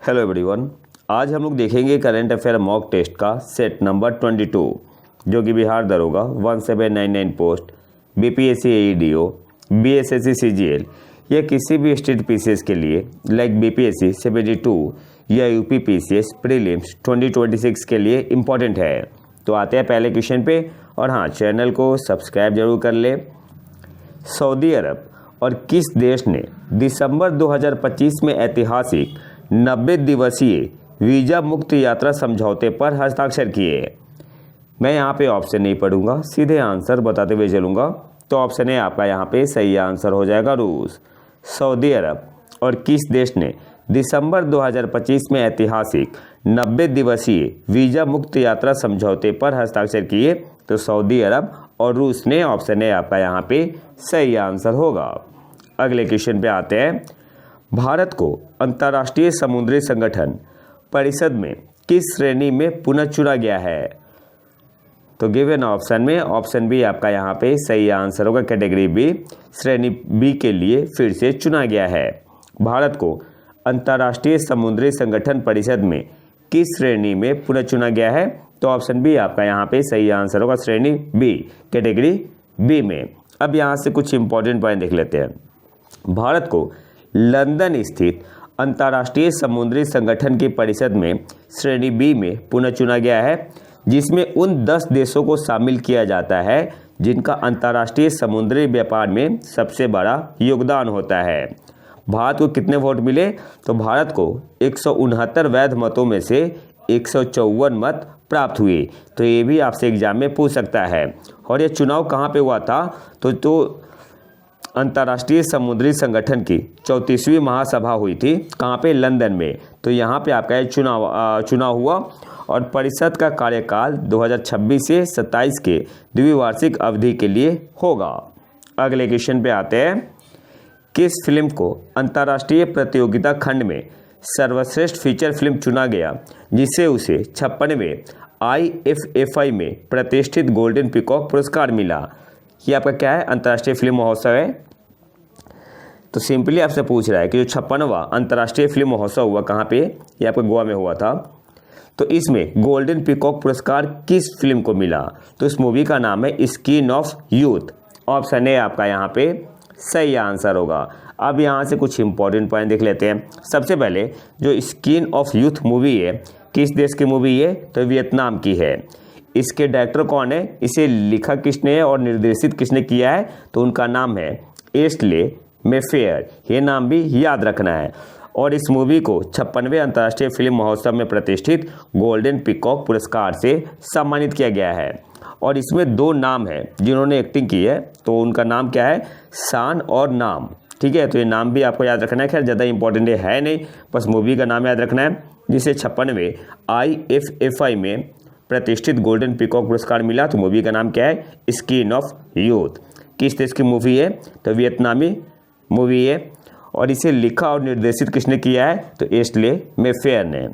Hello everyone, आज हम लोग देखेंगे करंट अफेयर मॉक टेस्ट का सेट नंबर 22 जो कि बिहार दरोगा 1799 पोस्ट बीपीएससी एईडीओ बीएसएससी सीजीएल या किसी भी स्टेट पीसीएस के लिए लाइक बीपीएससी 72 या यूपी पीसीएस प्रीलिम्स 2026 के लिए इम्पॉर्टेंट है। तो आते हैं पहले क्वेश्चन पे। और हाँ, चैनल को सब्सक्राइब जरूर कर ले। सऊदी अरब और किस देश ने दिसंबर 2025 में ऐतिहासिक 90 दिवसीय वीज़ा मुक्त यात्रा समझौते पर हस्ताक्षर किए? मैं यहाँ पे ऑप्शन नहीं पढ़ूंगा, सीधे आंसर बताते हुए चलूँगा। तो ऑप्शन ए आपका यहाँ पे सही आंसर हो जाएगा, रूस। सऊदी अरब और किस देश ने दिसंबर 2025 में ऐतिहासिक 90 दिवसीय वीज़ा मुक्त यात्रा समझौते पर हस्ताक्षर किए? तो सऊदी अरब और रूस ने। ऑप्शन ए आपका यहाँ पे सही आंसर होगा। अगले क्वेश्चन पे आते हैं। भारत को अंतर्राष्ट्रीय समुद्री संगठन परिषद में किस श्रेणी में पुनः चुना गया है? तो गिवन ऑप्शन में ऑप्शन बी आपका यहाँ पे सही आंसर होगा। कैटेगरी बी, श्रेणी बी के लिए फिर से चुना गया है। भारत को अंतर्राष्ट्रीय समुद्री संगठन परिषद में किस श्रेणी में पुनः चुना गया है? तो ऑप्शन बी आपका यहाँ पे सही आंसर होगा, श्रेणी बी, कैटेगरी बी में। अब यहाँ से कुछ इंपॉर्टेंट पॉइंट देख लेते हैं। भारत को लंदन स्थित अंतर्राष्ट्रीय समुद्री संगठन की परिषद में श्रेणी बी में पुनः चुना गया है, जिसमें उन 10 देशों को शामिल किया जाता है जिनका अंतर्राष्ट्रीय समुद्री व्यापार में सबसे बड़ा योगदान होता है। भारत को कितने वोट मिले? तो भारत को 169 वैध मतों में से 154 मत प्राप्त हुए। तो ये भी आपसे एग्जाम में पूछ सकता है। और ये चुनाव कहाँ पे हुआ था? तो अंतर्राष्ट्रीय समुद्री संगठन की 34वीं महासभा हुई थी। कहाँ पे? लंदन में। तो यहाँ पे आपका ये चुनाव हुआ और परिषद का कार्यकाल 2026 से 27 के द्विवार्षिक अवधि के लिए होगा। अगले क्वेश्चन पे आते हैं। किस फिल्म को अंतर्राष्ट्रीय प्रतियोगिता खंड में सर्वश्रेष्ठ फीचर फिल्म चुना गया, जिससे उसे 56वें IFFI में प्रतिष्ठित गोल्डन पीकॉक पुरस्कार मिला? ये आपका क्या है? अंतर्राष्ट्रीय फिल्म महोत्सव है। तो सिंपली आपसे पूछ रहा है कि जो 56वां अंतर्राष्ट्रीय फिल्म महोत्सव हुआ कहाँ पे? ये आपका गोवा में हुआ था। तो इसमें गोल्डन पीकॉक पुरस्कार किस फिल्म को मिला? तो इस मूवी का नाम है skin of youth. Option A आपका यहाँ पे सही आंसर होगा। अब यहाँ से कुछ इंपॉर्टेंट पॉइंट देख लेते हैं। सबसे पहले जो स्किन ऑफ यूथ मूवी है, किस देश की मूवी है? तो वियतनाम की है। इसके डायरेक्टर कौन है? इसे लिखा किसने है और निर्देशित किसने किया है? तो उनका नाम है एस्ले मैफेयर। ये नाम भी याद रखना है। और इस मूवी को 56वें अंतर्राष्ट्रीय फिल्म महोत्सव में प्रतिष्ठित गोल्डन पीकॉक पुरस्कार से सम्मानित किया गया है। और इसमें 2 नाम है जिन्होंने एक्टिंग की है। तो उनका नाम क्या है? शान और नाम। ठीक है, तो ये नाम भी आपको याद रखना है। खैर ज़्यादा इंपॉर्टेंट है नहीं, बस मूवी का नाम याद रखना है, जिसे 56वें IFFI में प्रतिष्ठित गोल्डन पीकॉक पुरस्कार मिला। तो मूवी का नाम क्या है? Skin of youth. किस देश की मूवी है? तो वियतनामी मूवी है। और इसे लिखा और निर्देशित किसने किया है? तो एस्ले मैफेयर ने।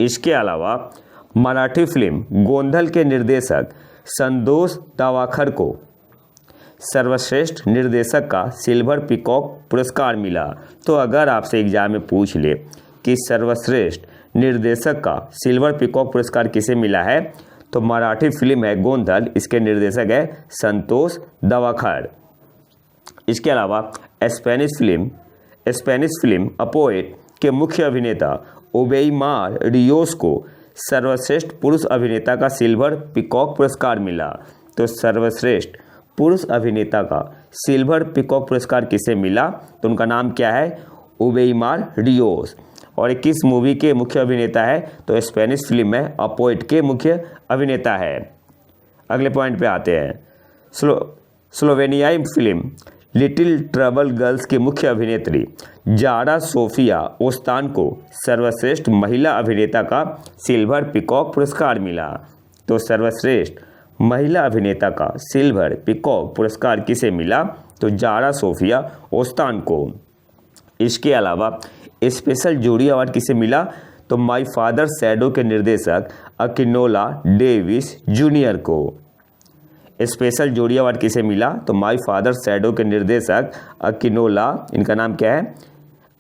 इसके अलावा मराठी फिल्म गोंधल के निर्देशक संतोष दावाखर को सर्वश्रेष्ठ निर्देशक का सिल्वर पीकॉक पुरस्कार मिला। तो अगर आपसे एग्जाम में पूछ ले कि सर्वश्रेष्ठ निर्देशक का सिल्वर पीकॉक पुरस्कार किसे मिला है, तो मराठी फिल्म है गोंधल, इसके निर्देशक है संतोष दावाखर। इसके अलावा स्पेनिश फिल्म अ पोएट के मुख्य अभिनेता ओबेइमार रियोस को सर्वश्रेष्ठ पुरुष अभिनेता का सिल्वर पीकॉक पुरस्कार मिला। तो सर्वश्रेष्ठ पुरुष अभिनेता का सिल्वर पीकॉक पुरस्कार किसे मिला? तो उनका नाम क्या है? ओबेइमार रियोस। और किस मूवी के मुख्य अभिनेता है? तो स्पेनिश फिल्म है अ पोएट के मुख्य अभिनेता है। अगले पॉइंट पे आते हैं। स्लोवेनियाई फिल्म लिटिल ट्रबल गर्ल्स की मुख्य अभिनेत्री जारा सोफिया ओस्तान को सर्वश्रेष्ठ महिला अभिनेता का सिल्वर पीकॉक पुरस्कार मिला। तो सर्वश्रेष्ठ महिला अभिनेता का सिल्वर पीकॉक पुरस्कार किसे मिला? तो जारा सोफिया ओस्तान को। इसके अलावा स्पेशल जूरी अवार्ड किसे मिला? तो माय फादर शैडो के निर्देशक अकिनोला डेविस जूनियर को। स्पेशल जूरी अवार्ड किसे मिला? तो माय फादर शैडो के निर्देशक अकिनोला, इनका नाम क्या है?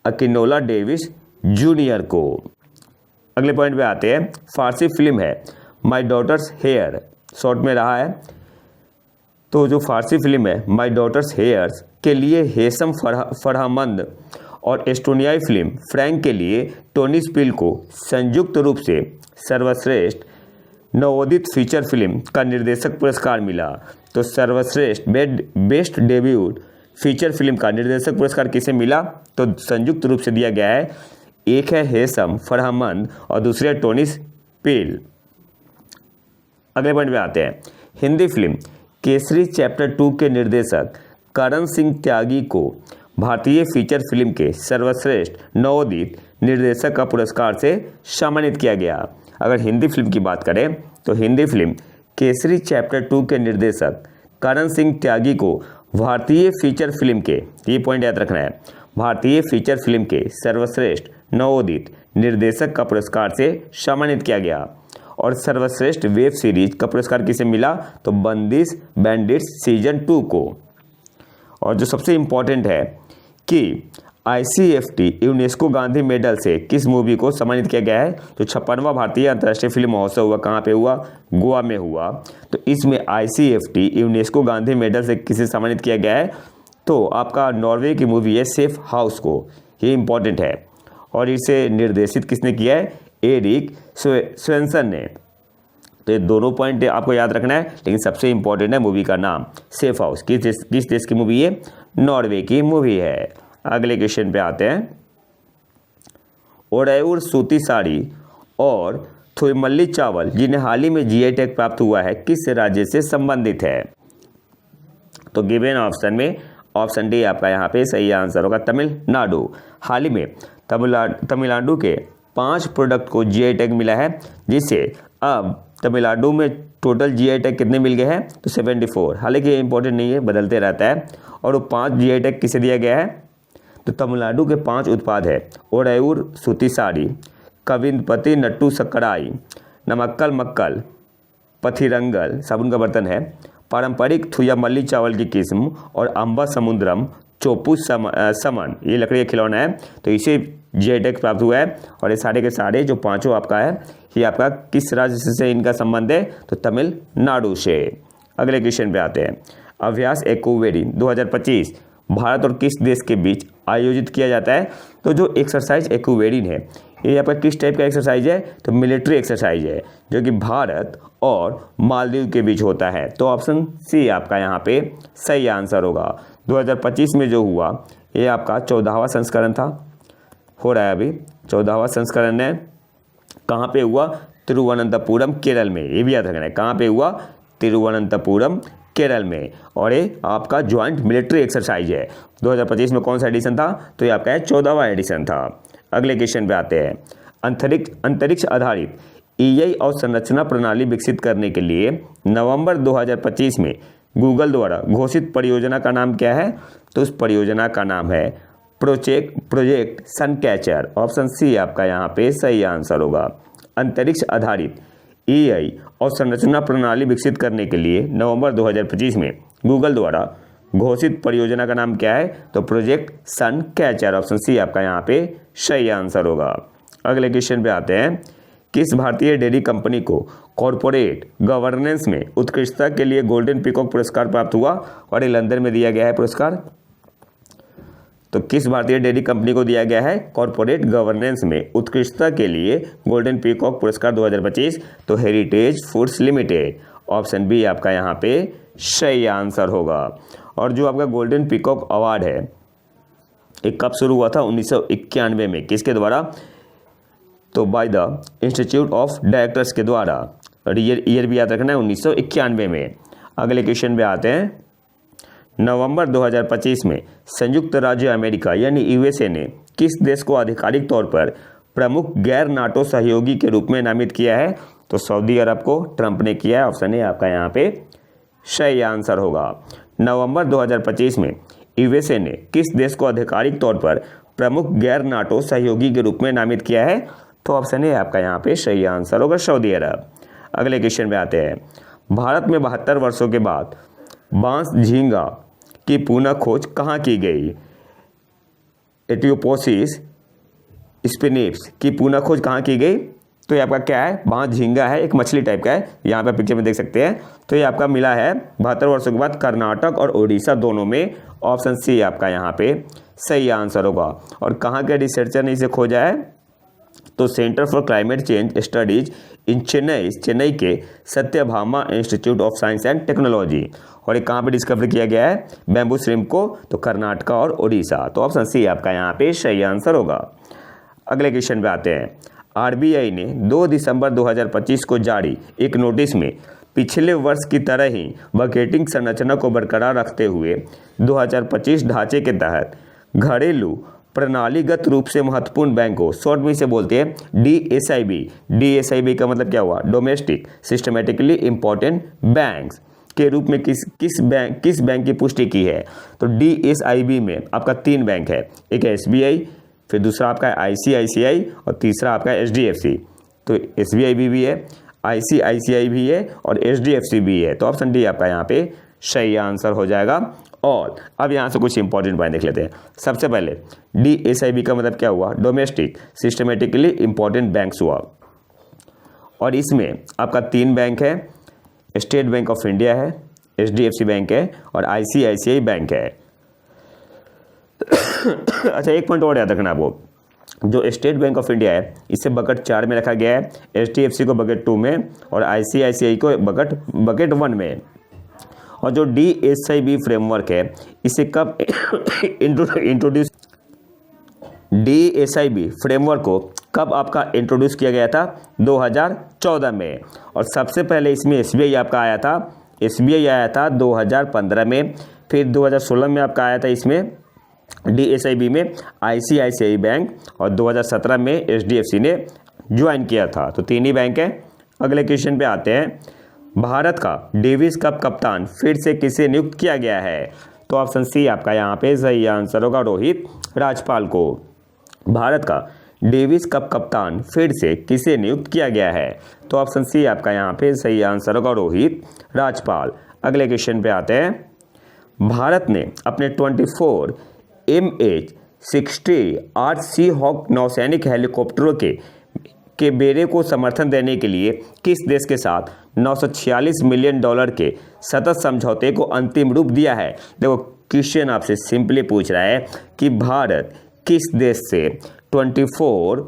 अकिनोला डेविस जूनियर को। अगले पॉइंट पे आते हैं, फारसी फिल्म है माई डॉटर्स हेयर, शॉर्ट में रहा है। तो जो फारसी फिल्म है माई डॉटर्स हेयर्स के लिए हेशम फरहामंद और एस्टोनियाई फिल्म फ्रैंक के लिए टोनी स्पिल को संयुक्त रूप से सर्वश्रेष्ठ नवोदित फीचर फिल्म का निर्देशक पुरस्कार मिला। तो सर्वश्रेष्ठ बेस्ट डेब्यूट फीचर फिल्म का निर्देशक पुरस्कार किसे मिला? तो संयुक्त रूप से दिया गया है, एक है हेशम फरहामंद और दूसरे है टोनी स्पिल। अगले पॉइंट पे आते हैं, हिंदी फिल्म केसरी चैप्टर 2 के निर्देशक करण सिंह त्यागी को भारतीय फीचर फिल्म के सर्वश्रेष्ठ नवोदित निर्देशक का पुरस्कार से सम्मानित किया गया। अगर हिंदी फिल्म की बात करें तो हिंदी फिल्म केसरी चैप्टर 2 के निर्देशक करण सिंह त्यागी को भारतीय फीचर फिल्म के, ये पॉइंट याद रखना है, भारतीय फीचर फिल्म के सर्वश्रेष्ठ नवोदित निर्देशक का पुरस्कार से सम्मानित किया गया। और सर्वश्रेष्ठ वेब सीरीज का पुरस्कार किसे मिला? तो बंदिश बैंडिट्स सीजन 2 को। और जो सबसे इम्पोर्टेंट है कि ICFT यूनेस्को गांधी मेडल से किस मूवी को सम्मानित किया गया है? तो 56वां भारतीय अंतर्राष्ट्रीय फिल्म महोत्सव हुआ, कहाँ पे हुआ? गोवा में हुआ। तो इसमें ICFT यूनेस्को गांधी मेडल से किसे सम्मानित किया गया है? तो आपका नॉर्वे की मूवी है सेफ हाउस को, ये इंपॉर्टेंट है। और इसे निर्देशित किसने किया है? एरिक स्वेंसन ने। तो ये दोनों पॉइंट आपको याद रखना है, लेकिन सबसे इंपॉर्टेंट है मूवी का नाम सेफ हाउस। किस देश की मूवी है? नॉर्वे की मूवी है। अगले क्वेश्चन पे आते हैं, ओडायूर सूती साड़ी और थुईमल्ली चावल जिन्हें हाल ही में GI टैग प्राप्त हुआ है, किस राज्य से संबंधित है? तो गिवन ऑप्शन में ऑप्शन डी आपका यहाँ पे सही आंसर होगा, तमिलनाडु। हाल ही में तमिलनाडु के 5 प्रोडक्ट को GI टैग मिला है, जिससे अब तमिलनाडु में टोटल GI टैग कितने मिल गए हैं? तो 74। हालांकि ये इंपॉर्टेंट नहीं है, बदलते रहता है। और वो 5 GI टैग किसे दिया गया है? तो तमिलनाडु के 5 उत्पाद है, ओडायूर सूती साड़ी, कविंदपति नट्टू सक्कड़ाई, नमक्कल मक्कल, पथिरंगल साबुन का बर्तन है, पारंपरिक थुयामल्ली चावल की किस्म और अम्बा समुद्रम चोपू समन, ये लकड़ी का खिलौना है। तो इसे GI टैग प्राप्त हुआ है। और ये सारे के सारे जो 5 आपका है, ये आपका किस राज्य से इनका संबंध है? तो तमिलनाडु से। अगले क्वेश्चन पे आते हैं, अभ्यास एक्वेरिन 2025 भारत और किस देश के बीच आयोजित किया जाता है? तो जो एक्सरसाइज एक्वेरिन है, ये आपका किस टाइप का एक्सरसाइज है? तो मिलिट्री एक्सरसाइज है, जो कि भारत और मालदीव के बीच होता है। तो ऑप्शन सी आपका यहाँ पे सही आंसर होगा। 2025 में जो हुआ, ये आपका 14वां संस्करण था, हो रहा है अभी 14वां संस्करण है। कहाँ पे हुआ? तिरुवनंतपुरम केरल में। ये भी याद रखना है, कहाँ पे हुआ? तिरुवनंतपुरम केरल में। और ये आपका ज्वाइंट मिलिट्री एक्सरसाइज है। 2025 में कौन सा एडिशन था? तो ये आपका 14वां एडिशन था। अगले क्वेश्चन पे आते हैं, अंतरिक्ष आधारित EI अवसंरचना प्रणाली विकसित करने के लिए नवंबर 2025 में गूगल द्वारा घोषित परियोजना का नाम क्या है? तो उस परियोजना का नाम है प्रोजेक्ट सनकैचर। ऑप्शन सी आपका यहाँ पे सही आंसर होगा। अंतरिक्ष आधारित EI अवसंरचना प्रणाली विकसित करने के लिए नवंबर 2025 में गूगल द्वारा घोषित परियोजना का नाम क्या है? तो प्रोजेक्ट सनकैचर। ऑप्शन सी आपका यहाँ पे सही आंसर होगा। अगले क्वेश्चन पे आते हैं, किस भारतीय डेयरी कंपनी को कॉरपोरेट गवर्नेंस में उत्कृष्टता के लिए गोल्डन पीकॉक पुरस्कार प्राप्त हुआ? और ये लंदन में दिया गया है पुरस्कार। तो किस भारतीय डेयरी कंपनी को दिया गया है कॉरपोरेट गवर्नेंस में उत्कृष्टता के लिए गोल्डन पीकॉक पुरस्कार 2025? तो Heritage Foods Limited. Option B आपका यहाँ पे सही आंसर होगा। और जो आपका गोल्डन पीकॉक अवार्ड है, एक कब शुरू हुआ था? 1991 में। किसके द्वारा? तो by the institute of directors के द्वारा। और ईयर भी याद रखना है, 1991 में। अगले क्वेश्चन पे आते हैं, नवंबर 2025 में संयुक्त राज्य अमेरिका यानी USA ने किस देश को आधिकारिक तौर पर प्रमुख गैर नाटो सहयोगी के रूप में नामित किया है? तो सऊदी अरब को ट्रंप ने किया है। ऑप्शन ए आपका यहाँ पे सही आंसर होगा। नवंबर 2025 में USA ने किस देश को आधिकारिक तौर पर प्रमुख गैर नाटो सहयोगी के रूप में नामित किया है? तो ऑप्शन ए आपका यहाँ पे सही आंसर होगा, सऊदी अरब। अगले क्वेश्चन पे आते हैं, भारत में 72 वर्षों के बाद बांस झींगा की पुनः खोज कहाँ की गई? एटियोपोसिस स्पिनिप्स की पुनः खोज कहाँ की गई? तो ये आपका क्या है, वहाँ झींगा है, एक मछली टाइप का है, यहाँ पे पिक्चर में देख सकते हैं। तो ये आपका मिला है 72 वर्षों के बाद कर्नाटक और उड़ीसा दोनों में। ऑप्शन सी आपका यहाँ पे सही आंसर होगा। और कहाँ के रिसर्चर ने इसे खोजा है? तो centre for climate change studies in Chennai के Sathyabama institute of science and technology. और ये कहाँ पे डिस्कवर किया गया है? बैम्बू श्रिम्प को तो कर्नाटक और उड़ीसा। तो ऑप्शन सी आपका यहाँ पे सही आंसर होगा। अगले क्वेश्चन पे आते हैं। आरबीआई ने 2 दिसंबर 2025 को जारी एक नोटिस में पिछले वर्ष की तरह ही बकेटिंग संरचना को बरकरार रखते हुए 2025 ढांचे के तहत घरेलू प्रणालीगत रूप से महत्वपूर्ण बैंकों, शॉर्ट में इसे बोलते हैं डीएसआईबी। डीएसआईबी का मतलब क्या हुआ? डोमेस्टिक सिस्टमेटिकली इंपॉर्टेंट बैंक्स के रूप में किस बैंक की पुष्टि की है? तो डीएसआईबी में आपका 3 बैंक है, एक है एसबीआई, फिर दूसरा आपका है आईसीआईसीआई और तीसरा आपका है एचडीएफसी। तो एसबीआई भी है, आईसीआईसीआई भी है और एचडीएफसी भी है। तो ऑप्शन डी आपका यहाँ पे सही आंसर हो जाएगा। और अब यहाँ से कुछ इंपॉर्टेंट पॉइंट देख लेते हैं। सबसे पहले डीएसआईबी का मतलब क्या हुआ? डोमेस्टिक सिस्टमेटिकली इंपॉर्टेंट बैंक्स हुआ। और इसमें आपका 3 बैंक है, स्टेट बैंक ऑफ इंडिया है, एचडीएफसी बैंक है और आईसीआईसीआई बैंक है। अच्छा, एक पॉइंट और याद रखना आपको, जो स्टेट बैंक ऑफ इंडिया है इसे बकेट 4 में रखा गया है, एचडीएफसी को बकेट 2 में और आईसीआईसीआई को बकेट 1 में। और जो डीएसआईबी फ्रेमवर्क है इसे कब इंट्रोड्यूस डीएसआईबी फ्रेमवर्क को कब आपका इंट्रोड्यूस किया गया था? 2014 में। और सबसे पहले इसमें एसबीआई आपका आया था, एसबीआई आया था 2015 में, फिर 2016 में आपका आया था इसमें डीएसआईबी में आईसीआईसीआई बैंक और 2017 में एचडीएफसी ने ज्वाइन किया था। तो 3 ही बैंक है। अगले क्वेश्चन पे आते हैं। भारत का डेविस कप कप्तान फिर से किसे नियुक्त किया गया है? तो ऑप्शन सी आपका यहाँ पे सही आंसर होगा, रोहित राजपाल को। भारत का डेविस कप कप्तान फिर से किसे नियुक्त किया गया है? तो ऑप्शन सी आपका यहाँ पे सही आंसर होगा, रोहित राजपाल। अगले क्वेश्चन पे आते हैं। भारत ने अपने 24 MH-60 सी हॉक नौसैनिक हेलीकॉप्टरों के बेड़े को समर्थन देने के लिए किस देश के साथ $946 मिलियन के सतत समझौते को अंतिम रूप दिया है? देखो, क्वेश्चन आपसे सिंपली पूछ रहा है कि भारत किस देश से 24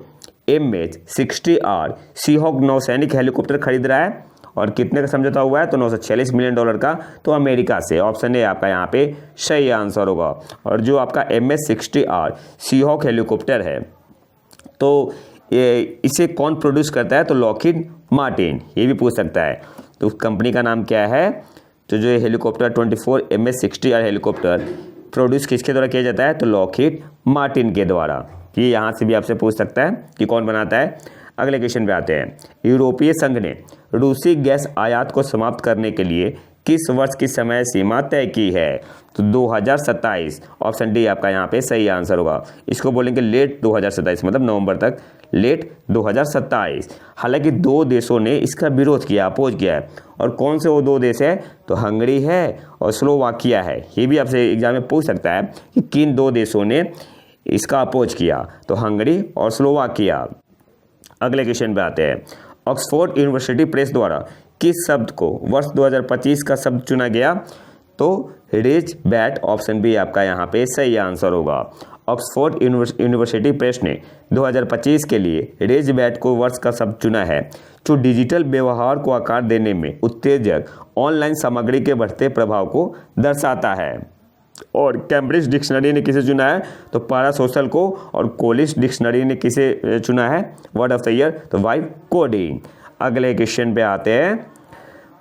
MH-60 सी हॉक नौसैनिक हेलीकॉप्टर खरीद रहा है और कितने का समझौता हुआ है? तो $946 मिलियन का, तो अमेरिका से। ऑप्शन ए आपका यहाँ पे सही आंसर होगा। और जो आपका MH-60 सी हॉक हेलीकॉप्टर है तो इसे कौन प्रोड्यूस करता है? तो लॉकहीड मार्टिन। ये भी पूछ सकता है। तो उस कंपनी का नाम क्या है? तो जो हेलीकॉप्टर 24 MH-60 हेलीकॉप्टर प्रोड्यूस किसके द्वारा किया जाता है? तो लॉकहीड मार्टिन के द्वारा। ये यहाँ से भी आपसे पूछ सकता है कि कौन बनाता है। अगले क्वेश्चन पे आते हैं। यूरोपीय संघ ने रूसी गैस आयात को समाप्त करने के लिए किस वर्ष की समय सीमा तय की है? तो 2027। ऑप्शन डी आपका यहाँ पे सही आंसर होगा। इसको बोलेंगे लेट 2027, मतलब नवंबर तक, लेट 2027। हालांकि 2 देशों ने इसका विरोध किया, अपोज किया है। और कौन से वो 2 देश है? तो हंगरी है और स्लोवाकिया है। ये भी आपसे एग्जाम में पूछ सकता है कि किन 2 देशों ने इसका अपोज किया? तो हंगरी और स्लोवाकिया। अगले क्वेश्चन पे आते हैं। ऑक्सफोर्ड यूनिवर्सिटी प्रेस द्वारा किस शब्द को वर्ष 2025 का शब्द चुना गया? तो रिच बैट। ऑप्शन बी आपका यहाँ पे सही आंसर होगा। ऑक्सफोर्ड यूनिवर्सिटी प्रेस ने 2025 के लिए रिच बैट को वर्ष का शब्द चुना है, जो डिजिटल व्यवहार को आकार देने में उत्तेजक ऑनलाइन सामग्री के बढ़ते प्रभाव को दर्शाता है। और कैम्ब्रिज डिक्शनरी ने किसे चुना है? तो पैरासोशल को। और कोलिश डिक्शनरी ने किसे चुना है वर्ड ऑफ द ईयर? तो वाइब कोडिंग। अगले क्वेश्चन पे आते हैं।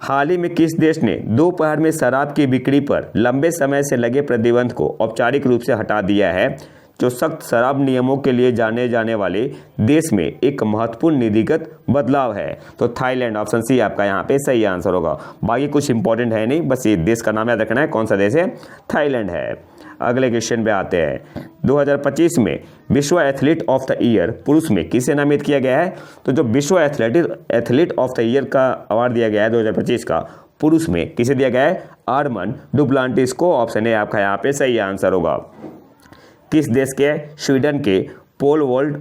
हाल ही में किस देश ने दोपहर में शराब की बिक्री पर लंबे समय से लगे प्रतिबंध को औपचारिक रूप से हटा दिया है, जो सख्त शराब नियमों के लिए जाने जाने वाले देश में एक महत्वपूर्ण नीतिगत बदलाव है? तो थाईलैंड। ऑप्शन सी आपका यहाँ पे सही आंसर होगा। बाकी कुछ इंपॉर्टेंट है नहीं, बस ये देश का नाम याद रखना है। कौन सा देश है? थाईलैंड है। अगले क्वेश्चन पे आते हैं। 2025 में विश्व एथलीट ऑफ द ईयर पुरुष में किसे नामित किया गया है? तो जो विश्व एथलीट ऑफ द ईयर का अवार्ड दिया गया है 2025 का, पुरुष में किसे दिया गया है? आर्मन डुप्लांटिस को। ऑप्शन ए आपका यहाँ पे सही आंसर होगा। किस देश के? स्वीडन के पोल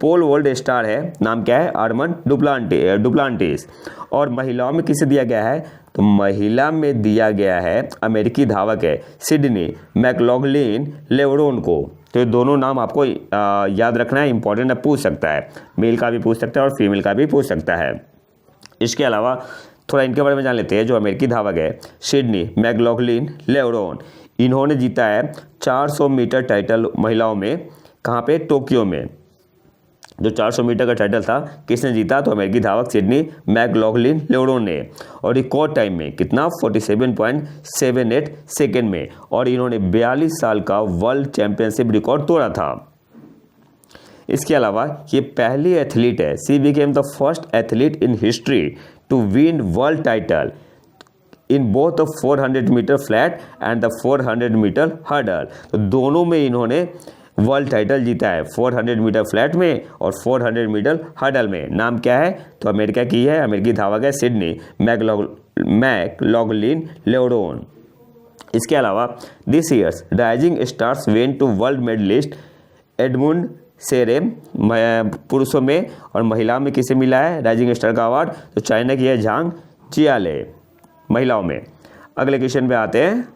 पोल वोल्ट स्टार है, नाम क्या है, आर्मन डुप्लांटिस। और महिलाओं में किसे दिया गया है, तो महिला में दिया गया है अमेरिकी धावक है सिडनी मैकलॉगलिन लेवरोन को। तो ये दोनों नाम आपको याद रखना है, इंपॉर्टेंट है, पूछ सकता है, मेल का भी पूछ सकता है और फीमेल का भी पूछ सकता है। इसके अलावा थोड़ा इनके बारे में जान लेते हैं। जो अमेरिकी धावक है सिडनी मैकलॉगलिन लेवरोन, इन्होंने जीता है 400 मीटर टाइटल महिलाओं में, कहाँ पे, टोक्यो में। जो 400 मीटर का टाइटल था किसने जीता, तो अमेरिकी धावक सिडनी मैकलॉगलिन लेवरोन ने, और रिकॉर्ड टाइम में कितना, 47.78 सेकेंड में। और इन्होंने 42 साल का वर्ल्ड चैंपियनशिप रिकॉर्ड तोड़ा था। इसके अलावा ये पहली एथलीट है, she became the first athlete in history to win world title in both the 400 metre flat and the 400 metre hurdle. तो दोनों में इन्होंने वर्ल्ड टाइटल जीता है, 400 मीटर फ्लैट में और 400 मीटर हर्डल में। नाम क्या है, तो अमेरिका की है, अमेरिकी धावक है सिडनी मैकलॉगलिन लेवरोन। इसके अलावा this year's rising stars went to world medallist Edmund Sere, पुरुषों में, और महिलाओं में किसे मिला है राइजिंग स्टार का अवार्ड, तो चाइना की है झांग जियाले महिलाओं में। अगले क्वेश्चन पे आते हैं,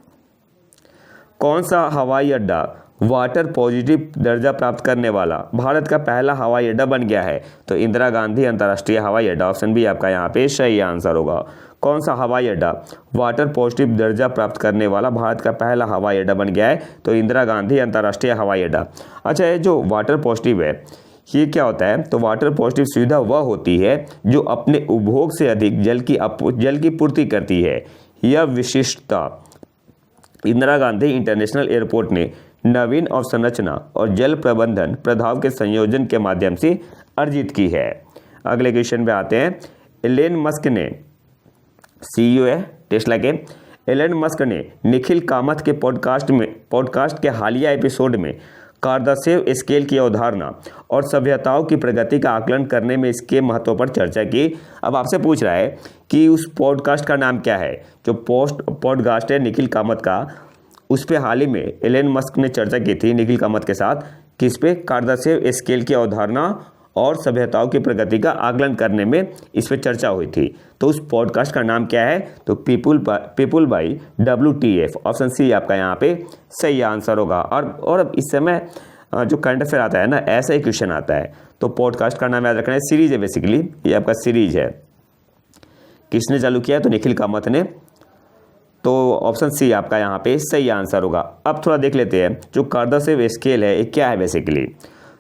कौन सा हवाई अड्डा वाटर पॉजिटिव दर्जा प्राप्त करने वाला भारत का पहला हवाई अड्डा बन गया है, तो इंदिरा गांधी अंतर्राष्ट्रीय हवाई अड्डा, ऑप्शन बी आपका यहाँ पे सही आंसर होगा। कौन सा हवाई अड्डा वाटर पॉजिटिव दर्जा प्राप्त करने वाला भारत का पहला हवाई अड्डा बन गया है, तो इंदिरा गांधी अंतर्राष्ट्रीय हवाई अड्डा। अच्छा, ये जो वाटर पॉजिटिव है ये क्या होता है, तो वाटर पॉजिटिव सुविधा वह होती है जो अपने उपभोग से अधिक जल की पूर्ति करती है। यह विशिष्टता इंदिरा गांधी इंटरनेशनल एयरपोर्ट ने नवीन अवसंरचना और जल प्रबंधन प्रभाव के संयोजन के माध्यम से अर्जित की है। अगले क्वेश्चन पे आते हैं, एलन मस्क ने, सीईओ है टेस्ला के, एलन मस्क ने निखिल कामत के पॉडकास्ट के हालिया एपिसोड में कार्दाशेव स्केल की अवधारणा और सभ्यताओं की प्रगति का आकलन करने में इसके महत्व पर चर्चा की। अब आपसे पूछ रहा है कि उस पॉडकास्ट का नाम क्या है। जो पॉडकास्ट है निखिल कामत का, उस पर हाल ही में एलन मस्क ने चर्चा की थी निखिल कामत के साथ, किस पे, कार्दाशेव स्केल की अवधारणा और सभ्यताओं की प्रगति का आकलन करने में इस पे चर्चा हुई थी। तो उस पॉडकास्ट का नाम क्या है, तो People by WTF, option C आपका यहाँ पे सही आंसर होगा। और अब इस समय जो करंट अफेयर आता है ना, ऐसा ही क्वेश्चन आता है, तो पॉडकास्ट का नाम याद रखना है, सीरीज है बेसिकली, ये आपका सीरीज है। किसने चालू किया है, तो निखिल कामत ने, तो ऑप्शन सी आपका यहाँ पे सही आंसर होगा। अब थोड़ा देख लेते हैं जो कार्दाशेव स्केल है ये क्या है बेसिकली।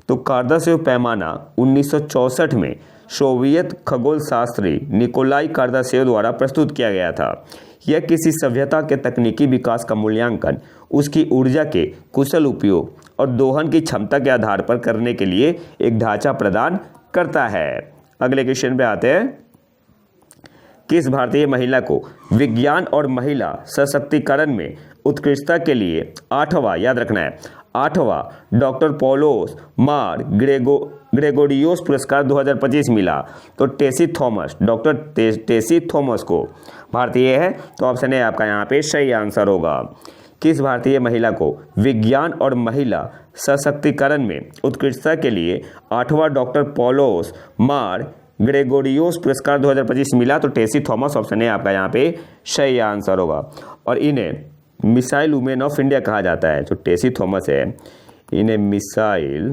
तो कार्दाशेव पैमाना 1964 में सोवियत खगोल शास्त्री निकोलाई कार्दाशेव द्वारा प्रस्तुत किया गया था। यह किसी सभ्यता के तकनीकी विकास का मूल्यांकन उसकी ऊर्जा के कुशल उपयोग और दोहन की क्षमता के आधार पर करने के लिए एक ढांचा प्रदान करता है। अगले क्वेश्चन पे आते हैं, किस भारतीय महिला को विज्ञान और महिला सशक्तिकरण में उत्कृष्टता के लिए 8वां, याद रखना है 8वां डॉक्टर पॉलोस मार ग्रेगोरियोस पुरस्कार 2025 मिला, तो टेसी थॉमस, डॉक्टर टेसी थॉमस को भारतीय है, तो ऑप्शन है आपका यहाँ पे सही आंसर होगा। किस भारतीय महिला को विज्ञान और महिला सशक्तिकरण में उत्कृष्टता के लिए 8वां डॉक्टर पॉलोस मार ग्रेगोरियोस पुरस्कार 2025 मिला, तो टेसी थॉमस, ऑप्शन है आपका यहाँ पे सही आंसर होगा। और इन्हें मिसाइल वुमेन ऑफ इंडिया कहा जाता है, जो टेसी थॉमस है इन्हें मिसाइल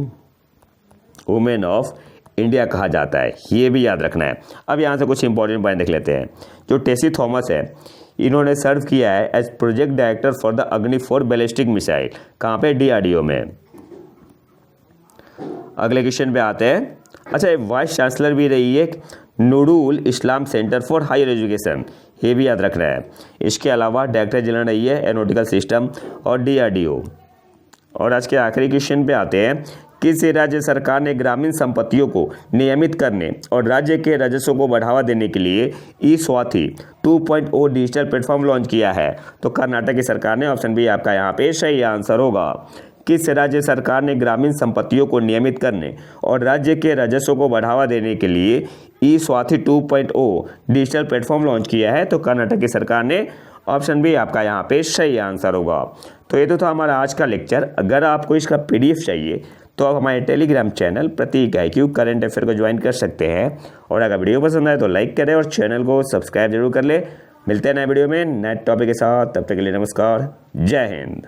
वुमेन ऑफ इंडिया कहा जाता है, ये भी याद रखना है। अब यहाँ से कुछ इंपॉर्टेंट पॉइंट देख लेते हैं। जो टेसी थॉमस है इन्होंने सर्व किया है as project director for the Agni 4 ballistic missile, कहाँ पे, DRDO में। अगले क्वेश्चन पे आते हैं। अच्छा, वाइस चांसलर भी रही है नूरुल इस्लाम सेंटर फॉर हायर एजुकेशन, ये भी याद रखना है। इसके अलावा डायरेक्टर जनरल रही है एरोनॉटिकल सिस्टम और DRDO। और आज के आखिरी क्वेश्चन पे आते हैं, किस राज्य सरकार ने ग्रामीण संपत्तियों को नियमित करने और राज्य के राजस्व को बढ़ावा देने के लिए ई-स्वाति 2.0 डिजिटल प्लेटफॉर्म लॉन्च किया है, तो कर्नाटक की सरकार ने, ऑप्शन बी आपका यहाँ पे सही आंसर होगा। किस राज्य सरकार ने ग्रामीण संपत्तियों को नियमित करने और राज्य के राजस्व को बढ़ावा देने के लिए ई-स्वाति 2.0 डिजिटल प्लेटफॉर्म लॉन्च किया है, तो कर्नाटक की सरकार ने, ऑप्शन बी आपका यहाँ पे सही आंसर होगा। तो ये तो था हमारा आज का लेक्चर। अगर आपको इसका PDF चाहिए तो आप हमारे टेलीग्राम चैनल प्रतीक IQ करंट अफेयर को ज्वाइन कर सकते हैं। और अगर वीडियो पसंद आए तो लाइक करें और चैनल को सब्सक्राइब जरूर कर ले। मिलते हैं नए वीडियो में नए टॉपिक के साथ, तब तक के लिए नमस्कार, जय हिंद।